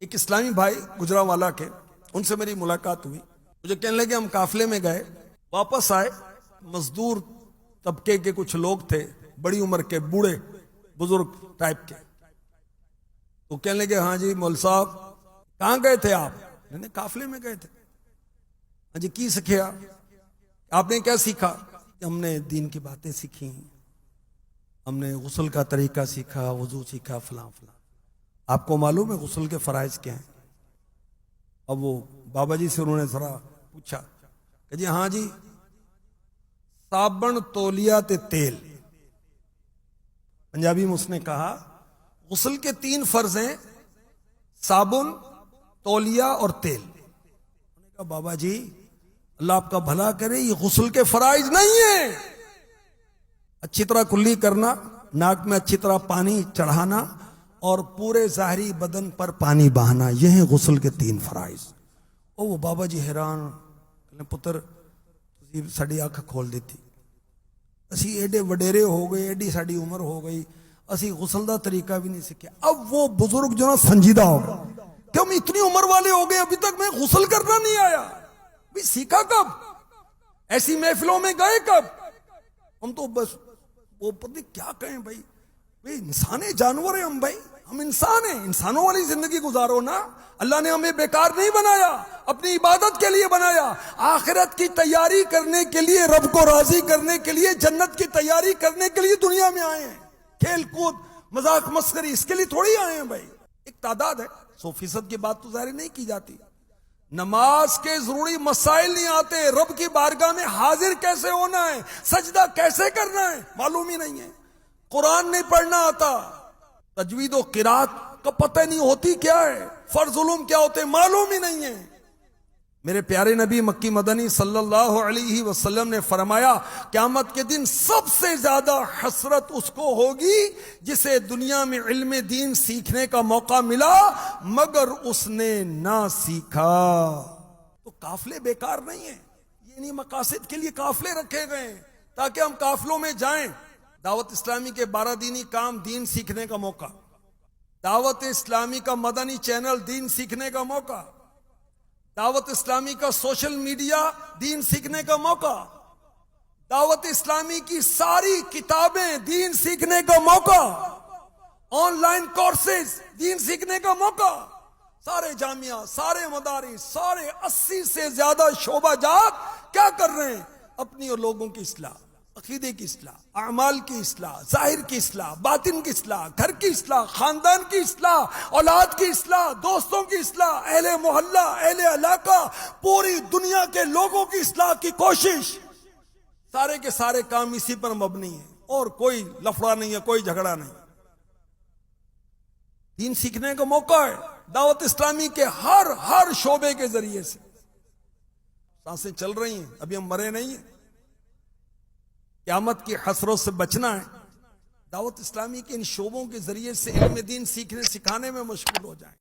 एक इस्लामी भाई गुजरांवाला के, उनसे मेरी मुलाकात हुई। मुझे कहने लगे हम काफिले में गए, वापस आए, मजदूर तबके के कुछ लोग थे, बड़ी उम्र के, बूढ़े बुजुर्ग टाइप के। तो कहने लगे हाँ जी मौल साहब कहाँ गए थे आप? मैंने काफिले में गए थे। हाँ जी की सीखा? आपने क्या सीखा? हमने दीन की बातें सीखी, हमने गुस्ल का तरीका सीखा, वजू सीखा, फलां फलां। आपको मालूम है गुस्ल के फराइज क्या हैं? अब वो बाबा जी से उन्होंने जरा पूछा कि जी हाँ जी, साबन तौलिया ते तेल। पंजाबी में उसने कहा गुस्ल के 3 फर्ज हैं, साबुन, तौलिया और तेल। उन्होंने कहा बाबा जी अल्लाह आपका भला करे, ये गुस्ल के फराइज नहीं है। अच्छी तरह कुल्ली करना, नाक में अच्छी तरह पानी चढ़ाना और पूरे जाहरी बदन पर पानी बहाना, यह है गुस्ल के 3 फराइज। ओ वो बाबा जी हैरान, कहने पुत्र तुसी साडी अख खोल दी, असी एडे वडेरे हो गए, एडी साडी उम्र हो गई, असी गुस्ल का तरीका भी नहीं सीखे। अब वो बुजुर्ग जो ना संजीदा हो गए कि हम इतनी उम्र वाले हो गए, अभी तक मैं गुस्ल करना नहीं आया। भी सीखा कब? ऐसी महफिलों में गए कब? हम तो बस वो पता क्या कहें भाई, इंसान है, जानवर है हम भाई, हम इंसान हैं, इंसानों वाली जिंदगी गुजारो ना। अल्लाह ने हमें बेकार नहीं बनाया, अपनी इबादत के लिए बनाया, आखिरत की तैयारी करने के लिए, रब को राजी करने के लिए, जन्नत की तैयारी करने के लिए दुनिया में आए हैं। खेल कूद मजाक मस्करी इसके लिए थोड़ी आए हैं भाई। एक तादाद है, 100% की बात तो जाहिर नहीं की जाती। नमाज के जरूरी मसाइल नहीं आते, रब की बारगाह में हाजिर कैसे होना है, सजदा कैसे करना है मालूम ही नहीं है, कुरान नहीं पढ़ना आता, तजवीद और किरात का पता नहीं होती क्या है, फर्ज उलूम क्या होते मालूम ही नहीं है। मेरे प्यारे नबी मक्की मदनी सल्लल्लाहु अलैहि वसल्लम ने फरमाया क़यामत के दिन सबसे ज्यादा हसरत उसको होगी जिसे दुनिया में इल्म दीन सीखने का मौका मिला मगर उसने ना सीखा। तो काफिले बेकार नहीं है, ये नहीं मकासद के लिए काफिले रखे गए ताकि हम काफिलों में जाएं। दावत इस्लामी के 12 दीनी काम, दीन सीखने का मौका, दावत इस्लामी का मदनी चैनल, दीन सीखने का मौका, दावत इस्लामी का सोशल मीडिया, दीन सीखने का मौका, दावत इस्लामी की सारी किताबें, दीन सीखने का मौका, ऑनलाइन कोर्सेज, दीन सीखने का मौका, सारे जामिया, सारे मदारिस, सारे 80 से ज्यादा शोबाजात क्या कर रहे हैं? अपनी और लोगों की इस्लाह, अकीदे की इस्लाह, अमाल की इस्लाह, जाहिर की इस्लाह, बातिन की इस्लाह, घर की इस्लाह, खानदान की इस्लाह, औलाद की इस्लाह, दोस्तों की इस्लाह, अहले मोहल्ला, अहले इलाका, पूरी दुनिया के लोगों की इस्लाह की कोशिश। सारे के सारे काम इसी पर मबनी है और कोई लफड़ा नहीं है, कोई झगड़ा नहीं। दीन सीखने का मौका है दावत इस्लामी के हर शोबे के जरिए से। सांसें चल रही हैं, अभी हम मरे नहीं हैं। क़यामत की हसरत से बचना है, दावत इस्लामी के इन शोबों के जरिए से इल्म दीन सीखने सिखाने में मशगूल हो जाए।